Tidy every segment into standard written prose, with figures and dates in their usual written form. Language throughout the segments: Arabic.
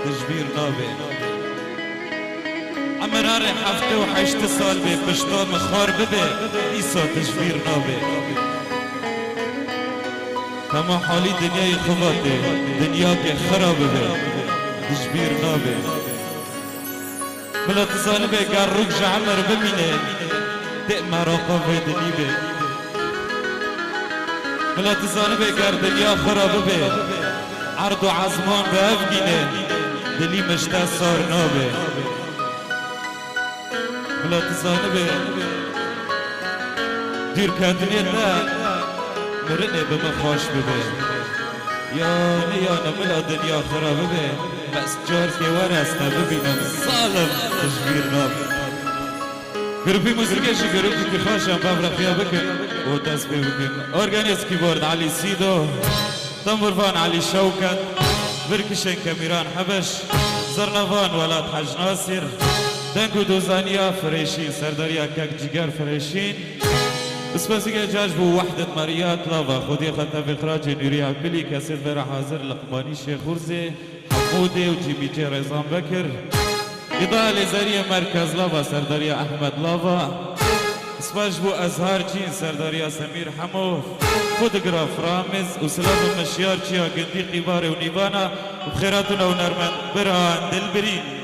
تجبير نابه عمراري حفته وحشت سال به پشتا مخار بده ایسا تجبیر نابه تمام حالی دنیای خواته دنیا که خرابه به تجبیر نابه بلا تزانبه گر رک جعمر بمینه دق مراقا به دنیبه بلا تزانبه گر دنیا خرابه به عرض و عزمان به افگینه دلی مشته سار نابه بلا تزانبه دیر کردنی ده مرنه به مخواش ببه یانه بلا دنیا خرابه به بس جار که ورسته ببینم ظالم تجبیر نابه گروپی موسیقیشی گروپی که خواشم بابرخیا بکن و دست بکن ارگانیز کیبورد علی سیدو تنبورفان علی شوکت برکشن کمیران حبش زرنوان ولاد حج ناصر دنگو دوزانیا فريشين سرداريا كاك جيجار فريشين اسباسيكا جاج بو وحدة ماريات لافا خودي خطا في اخراج نوري عبلي كاسر فرا حاضر لقماني شيخ خرزي حمودي وجيمي جي ريزان بكر إضاءة لزارية مركز لافا سرداريا أحمد لافا اسباش بو أزهار جين سرداريا سمير حمو فوتوغراف رامز وسلام المشيار جيا قندي قباري ونيفانا وبخيراتنا ونرمن برهان دلبرين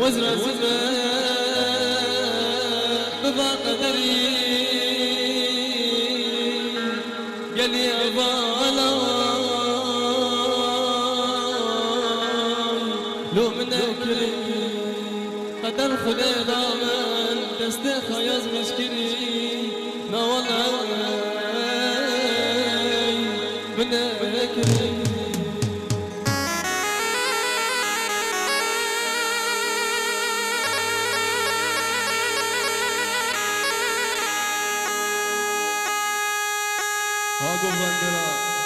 وزر زمان ببا قدري يلي أبالا لو منك قدر خدا دامن دست خياز مشكري ما والله منك ها گفتندرا